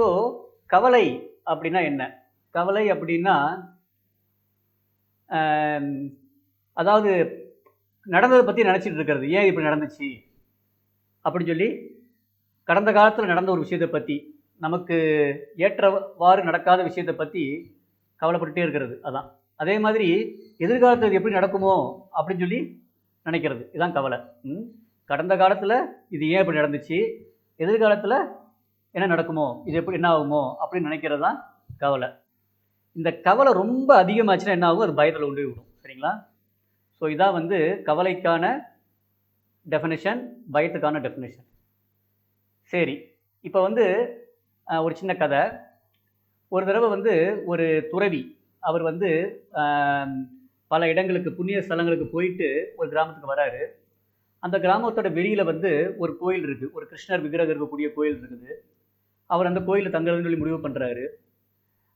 So கவலை அப்படின்னா என்ன? கவலை அப்படின்னா அதாவது நடந்ததை பற்றி நினச்சிட்டு இருக்கிறது. ஏன் இப்படி நடந்துச்சு அப்படின்னு சொல்லி கடந்த காலத்தில் நடந்த ஒரு விஷயத்தை பற்றி, நமக்கு ஏற்றவாறு நடக்காத விஷயத்தை பற்றி கவலைப்பட்டுட்டே இருக்கிறது. அதான். அதே மாதிரி எதிர்காலத்தில் எப்படி நடக்குமோ அப்படின்னு சொல்லி நினைக்கிறது. இதுதான் கவலை. கடந்த காலத்தில் இது ஏன் இப்படி நடந்துச்சு, எதிர்காலத்தில் என்ன நடக்குமோ, இது எப்படி என்ன ஆகுமோ அப்படின்னு நினைக்கிறது தான் கவலை. இந்த கவலை ரொம்ப அதிகமாச்சுன்னா என்ன ஆகும்? அது பயத்தில் கொண்டு விடும். சரிங்களா? ஸோ இதான் வந்து கவலைக்கான டெஃபினேஷன், பயத்துக்கான டெஃபினேஷன். சரி, இப்போ வந்து ஒரு சின்ன கதை. ஒரு தடவை வந்து ஒரு துறவி, அவர் வந்து பல இடங்களுக்கு, புண்ணிய ஸ்தலங்களுக்கு போயிட்டு ஒரு கிராமத்துக்கு வராரு. அந்த கிராமத்தோட வெளியில் வந்து ஒரு கோயில் இருக்குது, ஒரு கிருஷ்ணர் விக்கிரகம் இருக்கக்கூடிய கோயில் இருக்குது. அவர் அந்த கோயிலில் தங்குறதுன்னு சொல்லி முடிவு பண்ணுறாரு.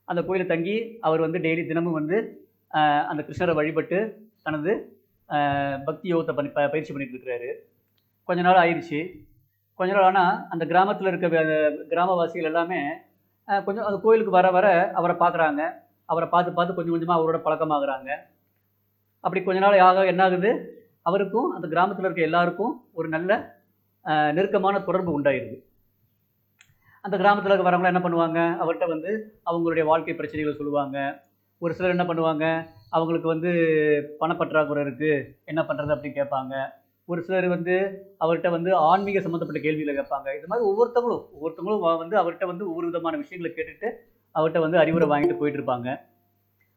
அந்த கோயிலை தங்கி அவர் வந்து டெய்லி தினமும் வந்து அந்த கிருஷ்ணரை வழிபட்டு தனது பக்தி யோகத்தை பயிற்சி பண்ணிட்டு இருக்கிறாரு. கொஞ்ச நாள் ஆயிடுச்சு. கொஞ்ச நாள் ஆனால் அந்த கிராமத்தில் இருக்க கிராமவாசிகள் எல்லாமே கொஞ்சம் அந்த கோயிலுக்கு வர வர அவரை பார்க்குறாங்க. அவரை பார்த்து பார்த்து கொஞ்சம் கொஞ்சமாக அவரோட பழக்கமாகறாங்க. அப்படி கொஞ்ச நாள் ஆக என்ன ஆகுது? அவருக்கும் அந்த கிராமத்தில் இருக்க எல்லாருக்கும் ஒரு நல்ல நெருக்கமான தொடர்பு உண்டாயிருது. அந்த கிராமத்தில் இருக்க வரவங்களாம் என்ன பண்ணுவாங்க? அவர்கிட்ட வந்து அவங்களுடைய வாழ்க்கை பிரச்சனைகளை சொல்லுவாங்க. ஒரு சிலர் என்ன பண்ணுவாங்க? அவங்களுக்கு வந்து பணப்பற்றாக்குறை இருக்குது, என்ன பண்ணுறது அப்படின்னு கேட்பாங்க. ஒரு சிலர் வந்து அவர்கிட்ட வந்து ஆன்மீக சம்மந்தப்பட்ட கேள்விகளை கேட்பாங்க. இது மாதிரி ஒவ்வொருத்தவங்களும் வந்து அவர்கிட்ட வந்து ஒவ்வொரு விதமான விஷயங்களை கேட்டுட்டு அவர்கிட்ட வந்து அறிவுரை வாங்கிட்டு போயிட்டு இருப்பாங்க.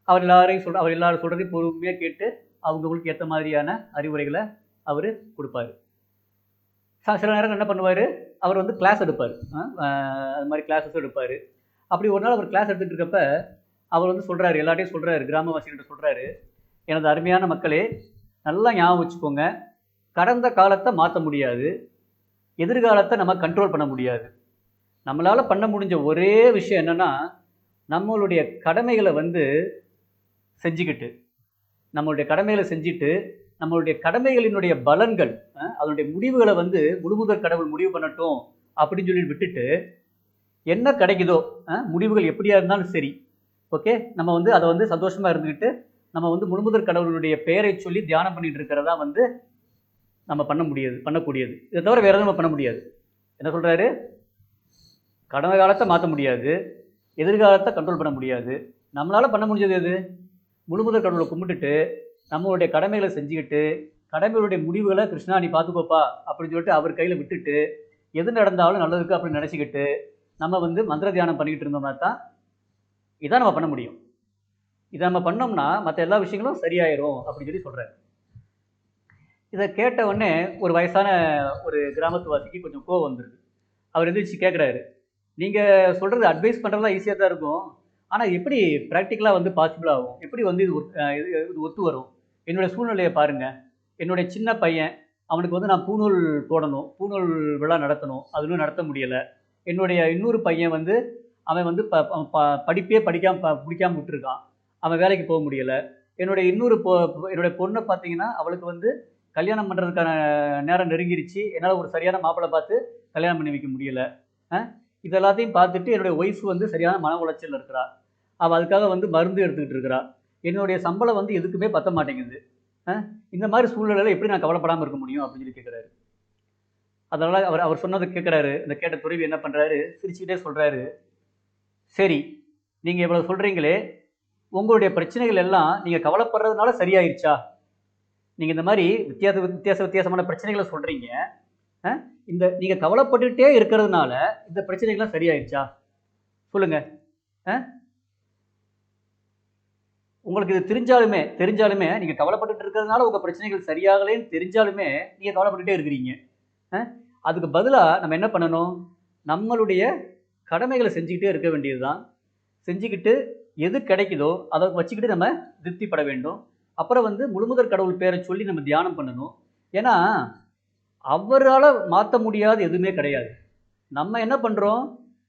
அவர் எல்லாரும் சொல்கிறதையும் பொறுமையாக கேட்டு அவங்களுக்கு ஏற்ற மாதிரியான அறிவுரைகளை அவர் கொடுப்பாரு. சில நேரம் என்ன பண்ணுவார்? அவர் வந்து கிளாஸ் எடுப்பார். அது மாதிரி கிளாஸஸ் எடுப்பார். அப்படி ஒரு நாள் அவர் கிளாஸ் எடுத்துகிட்டு இருக்கப்ப அவர் வந்து சொல்கிறாரு, எல்லாட்டையும் சொல்கிறாரு, கிராமவாசிகிட்ட சொல்கிறாரு, எனது அருமையான மக்களே, நல்லா ஞாபகம் வச்சுக்கோங்க, கடந்த காலத்தை மாற்ற முடியாது, எதிர்காலத்தை நம்ம கண்ட்ரோல் பண்ண முடியாது. நம்மளால் பண்ண முடிஞ்ச ஒரே விஷயம் என்னென்னா, நம்மளுடைய கடமைகளை வந்து செஞ்சுக்கிட்டு, நம்மளுடைய கடமைகளை செஞ்சுட்டு, நம்மளுடைய கடமைகளினுடைய பலன்கள், அதனுடைய முடிவுகளை வந்து முழுமுதற் கடவுள் முடிவு பண்ணட்டும் அப்படின்னு சொல்லி விட்டுட்டு, என்ன கிடைக்குதோ முடிவுகள் எப்படியா இருந்தாலும் சரி, ஓகே, நம்ம வந்து அதை வந்து சந்தோஷமாக இருந்துக்கிட்டு நம்ம வந்து முழுமுதற் கடவுளுடைய பெயரை சொல்லி தியானம் பண்ணிட்டு இருக்கிறதா வந்து நம்ம பண்ணக்கூடியது. இதை தவிர வேறு எதுவும் நம்ம பண்ண முடியாது. என்ன சொல்கிறாரு? கடந்த காலத்தை மாற்ற முடியாது, எதிர்காலத்தை கண்ட்ரோல் பண்ண முடியாது. நம்மளால் பண்ண முடிஞ்சது எது? முழுமுதற் கடவுளை கும்பிட்டுட்டு நம்மளுடைய கடமைகளை செஞ்சுக்கிட்டு, கடமைகளுடைய முடிவுகளை கிருஷ்ணா நீ பார்த்துக்கோப்பா அப்படின்னு சொல்லிட்டு அவர் கையில் விட்டுட்டு, எது நடந்தாலும் நல்லதுக்கு அப்படின்னு நினச்சிக்கிட்டு நம்ம வந்து மந்திர தியானம் பண்ணிக்கிட்டு இருந்தோம்னா தான் இதான் நம்ம பண்ண முடியும். இதை நம்ம பண்ணோம்னா மற்ற எல்லா விஷயங்களும் சரியாயிரும் அப்படின்னு சொல்லி சொல்கிறார். இதை கேட்ட உடனே ஒரு வயசான ஒரு கிராமத்துவாசிக்கு கொஞ்சம் கோவம் வந்துடுது. அவர் எந்திரிச்சு கேட்குறாரு, நீங்கள் சொல்கிறது அட்வைஸ் பண்ணுறதுலாம் ஈஸியாக தான் இருக்கும், ஆனால் எப்படி ப்ராக்டிக்கலாக வந்து பாசிபிள் ஆகும்? எப்படி வந்து இது ஒத்து வரும்? என்னுடைய சூழ்நிலையை பாருங்கள். என்னுடைய சின்ன பையன், அவனுக்கு வந்து நான் பூநூல் போடணும், பூநூல் விழா நடத்தணும், அதுவும் நடத்த முடியலை. என்னுடைய இன்னொரு பையன் வந்து அவன் வந்து படிப்பே பிடிக்காமல் விட்டுருக்கான், அவன் வேலைக்கு போக முடியலை. என்னுடைய பொண்ணை பார்த்தீங்கன்னா அவளுக்கு வந்து கல்யாணம் பண்ணுறதுக்கான நேரம் நெருங்கிருச்சு, என்னால் ஒரு சரியான மாப்பிள்ளை பார்த்து கல்யாணம் பண்ணி வைக்க முடியலை. இது எல்லாத்தையும் பார்த்துட்டு என்னுடைய ஒய்ஃப் வந்து சரியான மன உளைச்சல் இருக்கிறா, அவள் அதுக்காக வந்து மருந்து எடுத்துக்கிட்டு இருக்கிறா, என்னுடைய சம்பளம் வந்து எதுக்குமே பத்த மாட்டேங்குது. இந்த மாதிரி சூழ்நிலையில் எப்படி நான் கவலைப்படாமல் இருக்க முடியும் அப்படின்னு சொல்லி கேட்குறாரு. அதனால் அவர் சொன்னதை கேட்குறாரு. இந்த கேட்ட துறவி என்ன பண்ணுறாரு? சிரிச்சுக்கிட்டே சொல்கிறாரு, சரி, நீங்கள் இவ்வளோ சொல்கிறீங்களே, உங்களுடைய பிரச்சனைகள் எல்லாம் நீங்கள் கவலைப்படுறதுனால சரியாயிருச்சா? நீங்கள் இந்த மாதிரி வித்தியாசமான பிரச்சனைகளை சொல்கிறீங்க, நீங்கள் கவலைப்பட்டுகிட்டே இருக்கிறதுனால இந்த பிரச்சனைகள்லாம் சரியாயிருச்சா? சொல்லுங்கள். உங்களுக்கு இது தெரிஞ்சாலுமே நீங்கள் கவலைப்பட்டுட்டு இருக்கிறதுனால உங்கள் பிரச்சனைகள் சரியாகலேன்னு தெரிஞ்சாலுமே நீங்கள் கவலைப்பட்டுட்டே இருக்கிறீங்க. அதுக்கு பதிலாக நம்ம என்ன பண்ணணும்? நம்மளுடைய கடமைகளை செஞ்சுக்கிட்டே இருக்க வேண்டியது தான். செஞ்சுக்கிட்டு எது கிடைக்குதோ அதை வச்சுக்கிட்டு நம்ம திருப்திப்பட வேண்டும். அப்புறம் வந்து முழுமுதற் கடவுள் பேரை சொல்லி நம்ம தியானம் பண்ணணும். ஏன்னா அவரால் மாற்ற முடியாத எதுவுமே கிடையாது. நம்ம என்ன பண்ணுறோம்?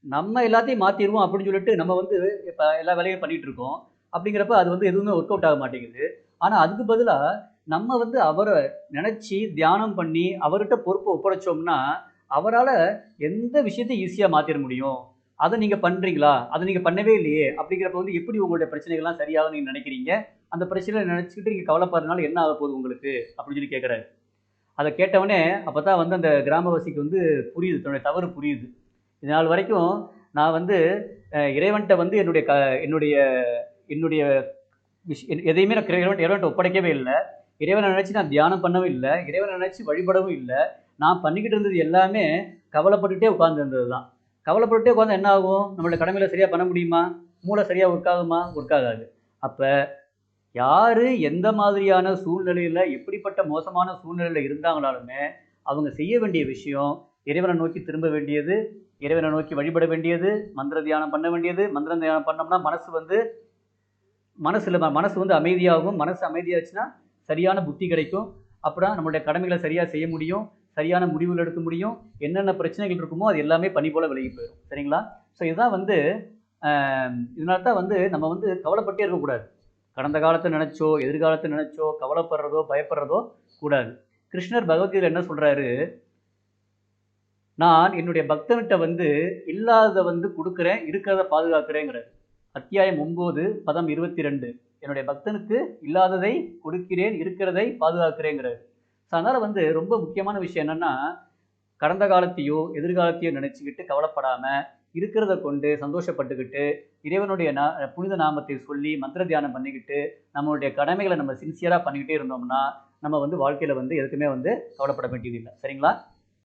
நம்ம எல்லாத்தையும் மாற்றிடுவோம் அப்படின்னு சொல்லிட்டு நம்ம வந்து இப்போ எல்லா வேலையும் பண்ணிகிட்டு இருக்கோம். அப்படிங்கிறப்ப அது வந்து எதுவுமே ஒர்க் அவுட் ஆக மாட்டேங்குது. ஆனால் அதுக்கு பதிலாக நம்ம வந்து அவரை நினச்சி தியானம் பண்ணி அவர்கிட்ட பொறுப்பை ஒப்படைச்சோம்னா அவரால் எந்த விஷயத்தையும் ஈஸியாக மாற்றிட முடியும். அதை நீங்கள் பண்ணுறீங்களா? அதை நீங்கள் பண்ணவே இல்லையே! அப்படிங்கிறப்ப வந்து எப்படி உங்களுடைய பிரச்சனைகள்லாம் சரியாகும்னு நீங்க நினைக்கிறீங்க? அந்த பிரச்சனைய நினைச்சுக்கிட்டு நீங்க கவலைப்படுறதுனால என்ன ஆகப் போகுது உங்களுக்கு? அப்படின்னு சொல்லி கேட்கிறாரு. அத கேட்டவுனே அப்பதான் வந்து அந்த கிராமவாசிக்கு வந்து புரியுது. தன்னுடைய தவறு புரியுது. இது நாள் வரைக்கும் நான் வந்து இறைவன்ட்ட வந்து என்னுடைய என்னுடைய எதையுமே நான் இறைவன்ட்ட ஒப்படைக்கவே இல்ல. இறைவன நினைச்சு நான் தியானம் பண்ணவும் இல்ல. இறைவன நினைச்சு வழிபடவும் இல்ல. நான் பண்ணிக்கிட்டு இருந்தது எல்லாமே கவலைப்பட்டுட்டே உட்கார்ந்திருந்தது தான். கவலைப்பட்டுட்டே உட்கார்ந்தா என்ன ஆகும்? நம்மளோட கடமைகள சரியா பண்ண முடியுமா? மூளை சரியா ஒர்க் ஆகுமா? ஒர்க் ஆகாது. அப்ப யாரு எந்த மாதிரியான சூழ்நிலையில, எப்படிப்பட்ட மோசமான சூழ்நிலையில இருந்தாங்கனாலுமே, அவங்க செய்ய வேண்டிய விஷயம், இறைவன நோக்கி திரும்ப வேண்டியது, இறைவன நோக்கி வழிபட வேண்டியது, மந்திர தியானம் பண்ண வேண்டியது. மந்திர தியானம் பண்ணோம்னா மனசு வந்து அமைதியாகும். மனசு அமைதியாச்சுன்னா, சரியான புத்தி கிடைக்கும். அப்புறம் நம்மளுடைய கடமைகள சரியா செய்ய முடியும். சரியான முடிவுகள் எடுக்க முடியும். என்னென்ன பிரச்சனைகள் இருக்குமோ, அது எல்லாமே பனி போல விலகி போயிரும். சரிங்களா? ஸோ இதுதான் வந்து அ இதனால தான் வந்து நம்ம வந்து கவலைப்பட்டே இருக்கக்கூடாது. கடந்த காலத்த நினைச்சோ, எதிர்காலத்த நினைச்சோ கவலைப்படுறதோ, பயப்படுறதோ கூடாது. கிருஷ்ணர் பகவத்கீதையில என்ன சொல்றாரு? நான் என்னுடைய பக்தன்ட்ட வந்து இல்லாதத வந்து குடுக்குறேன், இருக்கிறத பாதுகாக்கிறேங்கிறாரு. அத்தியாயம் 9, பதம் 22. என்னுடைய பக்தனுக்கு இல்லாததை கொடுக்கிறேன், இருக்கிறதை பாதுகாக்கிறேங்கிறாரு. ஸோ அதனால வந்து ரொம்ப முக்கியமான விஷயம் என்னன்னா, கடந்த காலத்தையோ, எதிர்காலத்தையோ நினைச்சுக்கிட்டு கவலைப்படாம, இருக்கிறத கொண்டு சந்தோஷப்பட்டுக்கிட்டு, இறைவனுடைய புனித நாமத்தை சொல்லி மந்திர தியானம் பண்ணிக்கிட்டு, நம்மளுடைய கடமைகள நம்ம சின்சியரா பண்ணிக்கிட்டே இருந்தோம்னா, நம்ம வந்து வாழ்க்கையில வந்து எதுக்குமே வந்து கவலைப்பட வேண்டியதில்ல. சரிங்களா?